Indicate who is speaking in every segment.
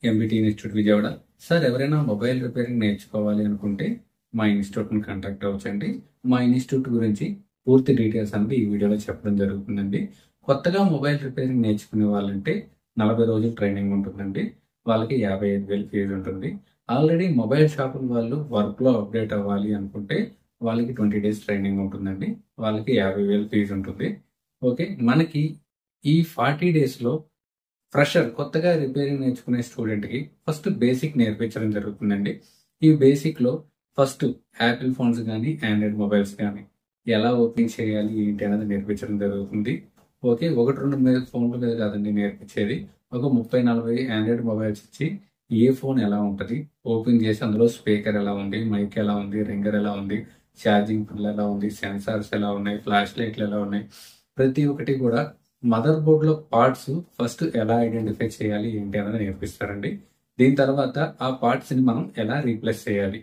Speaker 1: MBT institute Vijayawada. Sir ఎవరైనా mobile repairing నేర్చుకోవాలి అనుకుంటే మా ఇన్స్టిట్యూట్ని కాంటాక్ట్ అవ్వచ్చండి. మా ఇన్స్టిట్యూట్ గురించి పూర్తి డీటెయిల్స్ అనేది ఈ వీడియోలో చెప్పడం జరుగుతుందండి. కొత్తగా మొబైల్ రిపేరింగ్ నేర్చుకునే వాళ్ళంటే 40 రోజులు ట్రైనింగ్ ఉంటుందండి. వాళ్ళకి 55,000 ఫీజు ఉంటుంది. ఆల్రెడీ మొబైల్ షాపుల వాళ్ళు వర్క్లో అప్డేట్ అవ్వాలి అనుకుంటే వాళ్ళకి 20 డేస్ ట్రైనింగ్ ఉంటుందండి. వాళ్ళకి 50,000 ఫీజు ఉంటుంది. ఓకే, మనకి ఈ 40 డేస్లో ఫ్రెషర్ కొత్తగా రిపేరింగ్ నేర్చుకునే స్టూడెంట్కి ఫస్ట్ బేసిక్ నేర్పించడం జరుగుతుందండి. ఈ బేసిక్లో ఫస్ట్ యాపిల్ ఫోన్స్ కానీ ఆండ్రాయిడ్ మొబైల్స్ కానీ ఎలా ఓపెన్ చేయాలి ఏంటి అనేది నేర్పించడం జరుగుతుంది. ఓకే, 1-2 మీద ఫోన్ల మీద కాదండి నేర్పించేది. ఒక 30-40 ఆండ్రాయిడ్ మొబైల్స్ ఇచ్చి ఏ ఫోన్ ఎలా ఉంటుంది ఓపెన్ చేసి అందులో స్పీకర్ ఎలా ఉంది, మైక్ ఎలా ఉంది, రింగర్ ఎలా ఉంది, ఛార్జింగ్ పిన్ ఎలా ఉంది, సెన్సార్స్ ఎలా ఉన్నాయి, ఫ్లాష్ లైట్లు ఎలా ఉన్నాయి, ప్రతి ఒక్కటి కూడా మదర్ బోర్డ్ లో పార్ట్స్ ఫస్ట్ ఎలా ఐడెంటిఫై చేయాలి ఏంటి అనేది నేర్పిస్తారండి. దీని తర్వాత ఆ పార్ట్స్ ని మనం ఎలా రీప్లేస్ చేయాలి,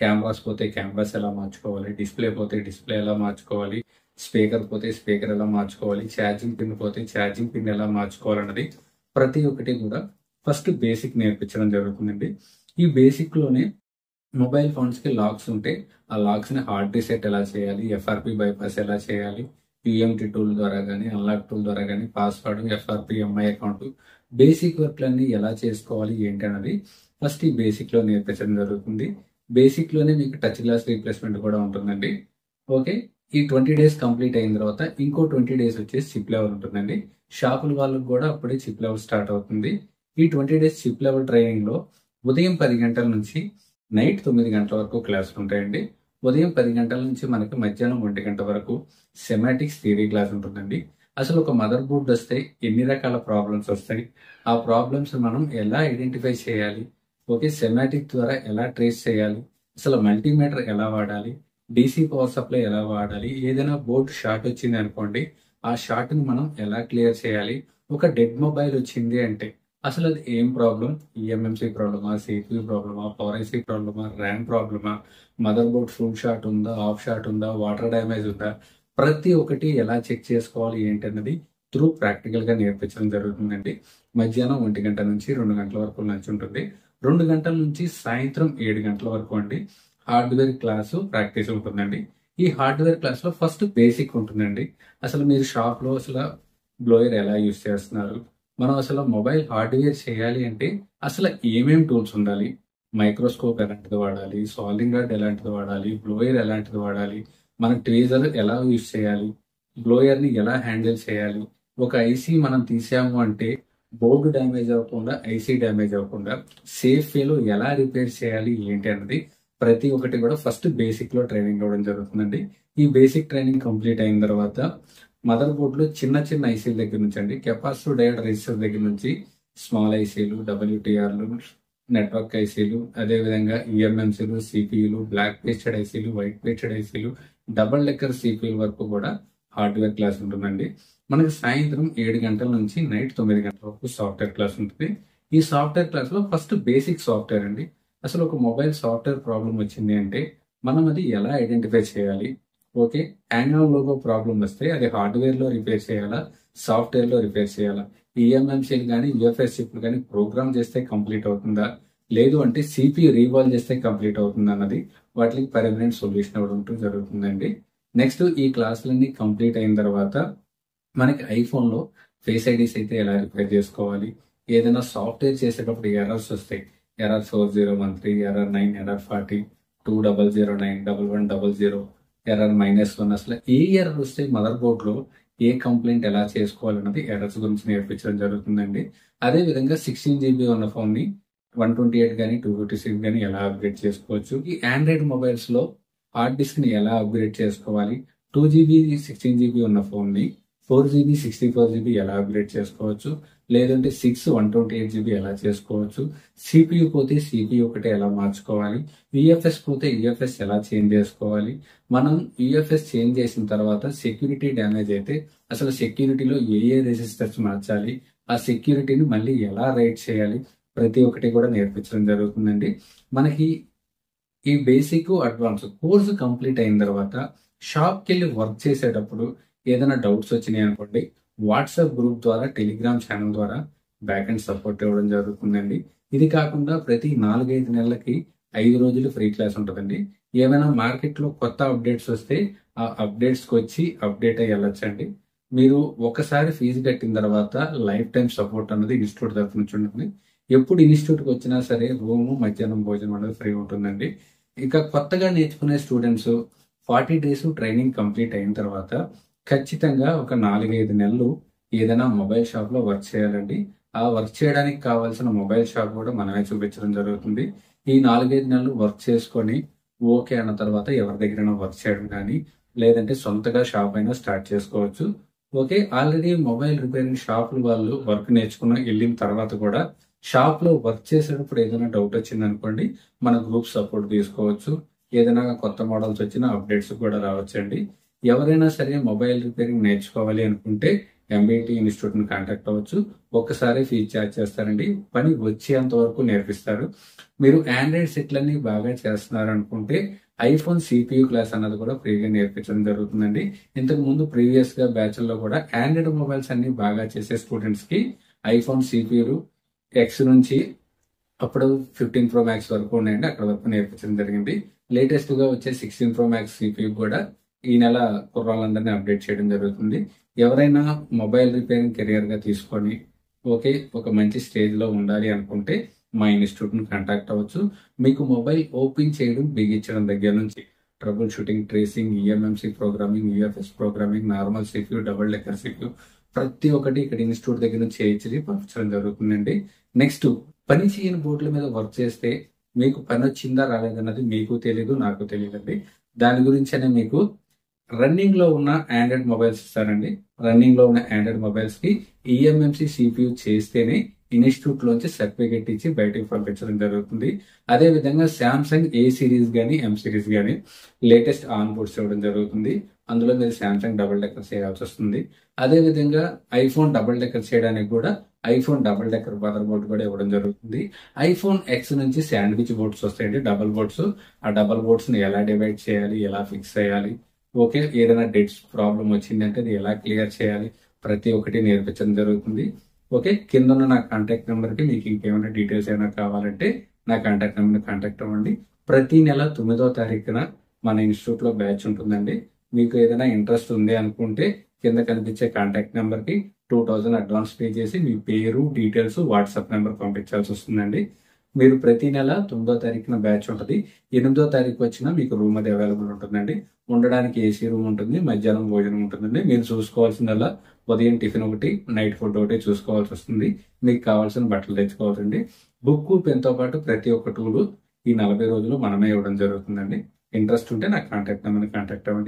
Speaker 1: కెమెరాస్ పోతే కెమెరాస్ ఎలా మార్చుకోవాలి, డిస్ప్లే పోతే డిస్ప్లే ఎలా మార్చుకోవాలి, స్పీకర్ పోతే స్పీకర్ ఎలా మార్చుకోవాలి, ఛార్జింగ్ పిన్ పోతే ఛార్జింగ్ పిన్ ఎలా మార్చుకోవాలన్నది ప్రతి ఒక్కటి కూడా ఫస్ట్ బేసిక్ నేర్పించడం జరుగుతుందండి. ఈ బేసిక్ లోనే మొబైల్ ఫోన్స్ కి లాక్స్ ఉంటే ఆ లాక్స్ ని హార్డ్ రీసెట్ ఎలా చేయాలి, ఎఫ్ఆర్పి బైపాస్ ఎలా చేయాలి, యూఎంటీ టూల్ ద్వారా కానీ అన్లాక్ టూల్ ద్వారా కానీ password, FRP, Mi account, basic వర్క్లన్నీ ఎలా చేసుకోవాలి ఏంటి అన్నది ఫస్ట్ ఈ బేసిక్ లో నేర్పించడం జరుగుతుంది. బేసిక్ లోనే మీకు టచ్ గ్లాస్ రీప్లేస్మెంట్ కూడా ఉంటుందండి. ఓకే, ఈ 20 డేస్ కంప్లీట్ అయిన తర్వాత ఇంకో 20 డేస్ వచ్చేసి చిప్ లెవెల్ ఉంటుందండి. షాపుల వాళ్ళకి కూడా అప్పుడే చిప్ లెవెల్ స్టార్ట్ అవుతుంది. ఈ 20 డేస్ చిప్ లెవెల్ ట్రైనింగ్ లో ఉదయం 10 గంటల నుంచి నైట్ 9 గంటల వరకు క్లాసులు ఉంటాయండి. ఉదయం 10 గంటల నుంచి మనకి మధ్యాహ్నం 1 గంట వరకు సెమాటిక్స్ థియరీ క్లాస్ ఉంటుందండి. అసలు ఒక మదర్ బోర్డ్ వస్తే ఎన్ని రకాల ప్రాబ్లమ్స్ వస్తాయి, ఆ ప్రాబ్లమ్స్ మనం ఎలా ఐడెంటిఫై చేయాలి, ఓకే సెమాటిక్ ద్వారా ఎలా ట్రేస్ చేయాలి, అసలు మల్టీమీటర్ ఎలా వాడాలి, డీసీ పవర్ సప్లై ఎలా వాడాలి, ఏదైనా బోర్డు షార్ట్ వచ్చింది అనుకోండి ఆ షార్ట్ ని మనం ఎలా క్లియర్ చేయాలి, ఒక డెడ్ మొబైల్ వచ్చింది అంటే అసలు అది ఏం ప్రాబ్లం, ఈఎంఎంసీ ప్రాబ్లమా, సిపియూ ప్రాబ్లమా, పవర్ ఐసీ ప్రాబ్లమా, ర్యామ్ ప్రాబ్లమా, మదర్ బోర్డ్ ఫుల్ షాట్ ఉందా, ఆఫ్ షాట్ ఉందా, వాటర్ డ్యామేజ్ ఉందా, ప్రతి ఒక్కటి ఎలా చెక్ చేసుకోవాలి ఏంటి అన్నది త్రూ ప్రాక్టికల్ గా నేర్పించడం జరుగుతుందండి. మధ్యాహ్నం 1 గంట నుంచి 2 గంటల వరకు లంచ్ ఉంటుంది. 2 గంటల నుంచి సాయంత్రం 7 గంటల వరకు అండి హార్డ్వేర్ క్లాసు ప్రాక్టీస్ ఉంటుందండి. ఈ హార్డ్వేర్ క్లాస్ లో ఫస్ట్ బేసిక్ ఉంటుందండి. అసలు మీరు షాప్ లో అసలు బ్లోయర్ ఎలా యూజ్ చేస్తున్నారు, మనం అసలు మొబైల్ హార్డ్వేర్ చేయాలి అంటే అసలు ఏమేమి టూల్స్ ఉండాలి, మైక్రోస్కోప్ ఎలాంటిది వాడాలి, సాల్డింగ్ రాడ్ ఎలాంటిది వాడాలి, బ్లోయర్ ఎలాంటిది వాడాలి, మన ట్వీజర్ ఎలా యూజ్ చేయాలి, బ్లోయర్ ని ఎలా హ్యాండిల్ చేయాలి, ఒక ఐసీ మనం తీసాము అంటే బోర్డు డ్యామేజ్ అవ్వకుండా, ఐసీ డ్యామేజ్ అవ్వకుండా సేఫ్ వేలో ఎలా రిపేర్ చేయాలి ఏంటి అన్నది ప్రతి ఒక్కటి కూడా ఫస్ట్ బేసిక్ లో ట్రైనింగ్ ఇవ్వడం జరుగుతుందండి. ఈ బేసిక్ ట్రైనింగ్ కంప్లీట్ అయిన తర్వాత మదర్ బోర్డ్ లో చిన్న చిన్న ఐసీల దగ్గర నుంచి అండి కెపాసిటివ్ డయోడ్ రెసిస్టర్ దగ్గర నుంచి స్మాల్ ఐసీలు, డబ్ల్యూటీఆర్లు, నెట్వర్క్ ఐసీలు, అదేవిధంగా ఈఎంఎంసీలు, సిపియులు, బ్లాక్ పేస్టెడ్ ఐసీలు, వైట్ పేస్టెడ్ ఐసీలు, డబుల్ డెక్కర్ సిపియు వరకు కూడా హార్డ్వేర్ క్లాస్ ఉంటుందండి. మనకి సాయంత్రం 7 గంటల నుంచి నైట్ 9 గంటల వరకు సాఫ్ట్వేర్ క్లాస్ ఉంటుంది. ఈ సాఫ్ట్వేర్ క్లాస్ లో ఫస్ట్ బేసిక్ సాఫ్ట్వేర్ అండి. అసలు ఒక మొబైల్ సాఫ్ట్వేర్ ప్రాబ్లం వచ్చింది అంటే మనం అది ఎలా ఐడెంటిఫై చేయాలి, ఓకే యాన్యువల్ లోగో ప్రాబ్లం వస్తే అది హార్డ్వేర్ లో రిపేర్ చేయాలా, సాఫ్ట్వేర్ లో రిపేర్ చేయాలా, ఈఎంఎంసీలు కానీ యూఎఫ్ఎస్ చిప్లు కానీ ప్రోగ్రామ్ చేస్తే కంప్లీట్ అవుతుందా, లేదు అంటే సిపియు రీవాల్వ్ చేస్తే కంప్లీట్ అవుతుందా అన్నది వాటికి పర్మనెంట్ సొల్యూషన్ ఇవ్వడం జరుగుతుందండి. నెక్స్ట్ ఈ క్లాసులన్నీ కంప్లీట్ అయిన తర్వాత మనకి ఐఫోన్ లో ఫేస్ ఐడీస్ అయితే ఎలా రిపేర్ చేసుకోవాలి, ఏదైనా సాఫ్ట్వేర్ చేసేటప్పుడు ఎర్రర్స్ వస్తాయి, ఎర్రర్ 4013, ఎర్రర్ 9, ఎర్రర్ 40, 2009, 1100, ఎర్రర్ -1, అసలు ఏ ఎర్రర్ వస్తే మదర్ బోర్డ్ లో ఏ కంప్లైంట్ ఎలా చేసుకోవాలన్నది ఎర్రర్స్ గురించి నేర్పించడం జరుగుతుందండి. అదే విధంగా 16 GB ఉన్న ఫోన్ ని 128 కానీ 256 కానీ ఎలా అప్గ్రేడ్ చేసుకోవచ్చు, ఈ ఆండ్రాయిడ్ మొబైల్స్ లో హార్డ్ డిస్క్ ని ఎలా అప్గ్రేడ్ చేసుకోవాలి, 2 GB 16 GB ఉన్న ఫోన్ ని 4 GB 64 GB ఎలా అప్గ్రేడ్ చేసుకోవచ్చు, లేదంటే 6 128 GB ఎలా చేసుకోవచ్చు, సిపియు పోతే సిపియు ఒకటి ఎలా మార్చుకోవాలి, యూఎఫ్ఎస్ పోతే యూఎఫ్ఎస్ ఎలా చేంజ్ చేసుకోవాలి, మనం యూఎఫ్ఎస్ చేంజ్ చేసిన తర్వాత సెక్యూరిటీ డ్యామేజ్ అయితే అసలు సెక్యూరిటీలో ఏ రెసిస్టర్స్ మార్చాలి, ఆ సెక్యూరిటీని మళ్ళీ ఎలా రైట్ చేయాలి, ప్రతి ఒక్కటి కూడా నేర్పించడం జరుగుతుందండి. మనకి ఈ బేసిక్ అడ్వాన్స్ కోర్సు కంప్లీట్ అయిన తర్వాత షాప్కి వెళ్ళి వర్క్ చేసేటప్పుడు ఏదైనా డౌట్స్ వచ్చినాయి అనుకోండి వాట్సాప్ గ్రూప్ ద్వారా, టెలిగ్రామ్ ఛానల్ ద్వారా బ్యాక్ అండ్ సపోర్ట్ ఇవ్వడం జరుగుతుందండి. ఇది కాకుండా ప్రతి 4-5 నెలలకి 5 రోజులు ఫ్రీ క్లాస్ ఉంటుందండి. ఏమైనా మార్కెట్లో కొత్త అప్డేట్స్ వస్తే ఆ అప్డేట్స్కి వచ్చి అప్డేట్ అయ్యి వెళ్ళొచ్చండి. మీరు ఒకసారి ఫీజు కట్టిన తర్వాత లైఫ్ టైం సపోర్ట్ అన్నది ఇన్స్టిట్యూట్ తరఫు నుంచి ఉంటుంది. ఎప్పుడు ఇన్స్టిట్యూట్కి వచ్చినా సరే రూము, మధ్యాహ్నం భోజనం అనేది ఫ్రీ ఉంటుందండి. ఇక కొత్తగా నేర్చుకునే స్టూడెంట్స్ 40 డేస్ ట్రైనింగ్ కంప్లీట్ అయిన తర్వాత ఖచ్చితంగా ఒక 4-5 నెలలు ఏదైనా మొబైల్ షాప్లో వర్క్ చేయాలండి. ఆ వర్క్ చేయడానికి కావాల్సిన మొబైల్ షాప్ కూడా మనమే చూపించడం జరుగుతుంది. ఈ 4-5 నెలలు వర్క్ చేసుకొని ఓకే అన్న తర్వాత ఎవరి దగ్గరైనా వర్క్ చేయడం కానీ, లేదంటే సొంతగా షాప్ అయినా స్టార్ట్ చేసుకోవచ్చు. ఓకే, ఆల్రెడీ మొబైల్ రిపేరింగ్ షాపులు వాళ్ళు వర్క్ నేర్చుకున్న వెళ్ళిన తర్వాత కూడా షాప్ లో వర్క్ చేసేటప్పుడు ఏదైనా డౌట్ వచ్చింది అనుకోండి, మన గ్రూప్ సపోర్ట్ తీసుకోవచ్చు. ఏదైనా కొత్త మోడల్స్ వచ్చిన అప్డేట్స్ కూడా రావచ్చండి. ఎవరైనా సరే మొబైల్ రిపేరింగ్ నేర్చుకోవాలి అనుకుంటే ఎంబీటీ ఇన్స్టిట్యూట్ ని కాంటాక్ట్ అవ్వచ్చు. ఒక్కసారి ఫీజు ఛార్జ్ చేస్తారండి, పని వచ్చేంత వరకు నేర్పిస్తారు. మీరు ఆండ్రాయిడ్ సెట్లన్నీ బాగా చేస్తున్నారు అనుకుంటే ఐఫోన్ సిపియు క్లాస్ అన్నది కూడా ఫ్రీగా నేర్పించడం జరుగుతుందండి. ఇంతకు ముందు ప్రీవియస్ గా బ్యాచ్ లో కూడా ఆండ్రాయిడ్ మొబైల్స్ అన్ని బాగా చేసే స్టూడెంట్స్ కి ఐఫోన్ సిపియు ఎక్స్ నుంచి అప్పుడు 15 ప్రో మ్యాక్స్ వరకు ఉన్నాయండి, అక్కడ వరకు నేర్పించడం జరిగింది. లేటెస్ట్ గా వచ్చే 16 ప్రో మ్యాక్స్ సిపియు కూడా ఈ నెల కుర్రాళ్ళందరినీ అప్డేట్ చేయడం జరుగుతుంది. ఎవరైనా మొబైల్ రిపేరింగ్ కెరియర్ గా తీసుకొని ఓకే ఒక మంచి స్టేజ్ లో ఉండాలి అనుకుంటే మా ఇన్స్టిట్యూట్ ని కాంటాక్ట్ అవ్వచ్చు. మీకు మొబైల్ ఓపెన్ చేయడం, బిగించడం దగ్గర నుంచి trouble shooting, tracing, eMMC programming, UFS programming, normal CPU, double decker CPU ప్రతి ఒక్కటి ఇక్కడ ఇన్స్టిట్యూట్ దగ్గర నుంచి చేయించి పంపించడం జరుగుతుందండి. నెక్స్ట్, పని చేయని బోర్డుల మీద వర్క్ చేస్తే మీకు పని వచ్చిందా రాలేదన్నది మీకు తెలియదు, నాకు తెలియదండి. దాని గురించనే మీకు రన్నింగ్ లో ఉన్న ఆండ్రాయిడ్ మొబైల్స్ ఇస్తారండి. రన్నింగ్ లో ఉన్న ఆండ్రాయిడ్ మొబైల్స్ కి ఈఎంఎంసి సిపియు చేస్తేనే ఇన్స్టిట్యూట్ లోంచి సర్టిఫికేట్ ఇచ్చి బయటకు పంపించడం జరుగుతుంది. అదే విధంగా శాంసంగ్ ఏ సిరీస్ గానీ, ఎం సిరీస్ గానీ లేటెస్ట్ ఆన్ బోర్డ్స్ ఇవ్వడం జరుగుతుంది. అందులో మీరు శాంసంగ్ డబుల్ డెక్కర్ చేయాల్సి వస్తుంది. అదే విధంగా ఐఫోన్ డబుల్ డెక్కర్ చేయడానికి కూడా iPhone double decker mother board కూడా ఇవ్వడం జరుగుతుంది. ఐఫోన్ ఎక్స్ నుంచి శాండ్విచ్ బోర్డ్స్ వస్తాయండి, డబుల్ బోర్డ్స్. ఆ డబుల్ బోర్డ్స్ ని ఎలా డివైడ్ చేయాలి, ఎలా ఫిక్స్ చేయాలి, ఓకే ఏదైనా డెట్స్ ప్రాబ్లం వచ్చిందంటే అది ఎలా క్లియర్ చేయాలి, ప్రతి ఒక్కటి నేర్పించడం జరుగుతుంది. ఓకే, కింద ఉన్న నా కాంటాక్ట్ నెంబర్ కి మీకు ఇంకేమైనా డీటెయిల్స్ ఏమైనా కావాలంటే నా కాంటాక్ట్ నెంబర్ కాంటాక్ట్ అవ్వండి. ప్రతి నెల 9వ తారీఖున మన ఇన్స్టిట్యూట్ లో బ్యాచ్ ఉంటుందండి. మీకు ఏదైనా ఇంట్రెస్ట్ ఉంది అనుకుంటే కింద కనిపించే కాంటాక్ట్ నెంబర్ కి 2000 అడ్వాన్స్ పే చేసి మీ పేరు, డీటెయిల్స్, వాట్సాప్ నెంబర్ పంపించాల్సి వస్తుందండి. మీరు ప్రతి నెల 9వ తారీఖున బ్యాచ్ ఉంటుంది. 8వ తారీఖు వచ్చినా మీకు రూమ్ అది అవైలబుల్ ఉంటుందండి. ఉండడానికి ఏసీ రూమ్ ఉంటుంది, మధ్యాహ్నం భోజనం ఉంటుందండి. మీరు చూసుకోవాల్సిందల్లా ఉదయం టిఫిన్ ఒకటి, నైట్ ఫుడ్ ఒకటి చూసుకోవాల్సి వస్తుంది. మీకు కావాల్సిన బట్టలు తెచ్చుకోవాల్సింది. బుక్, పెన్ తో పాటు ప్రతి ఒక్క టూలు ఈ 40 రోజులు మనమే ఇవ్వడం జరుగుతుందండి. ఇంట్రెస్ట్ ఉంటే నాకు కాంటాక్ట్ నెంబర్ని కాంటాక్ట్ అవ్వండి.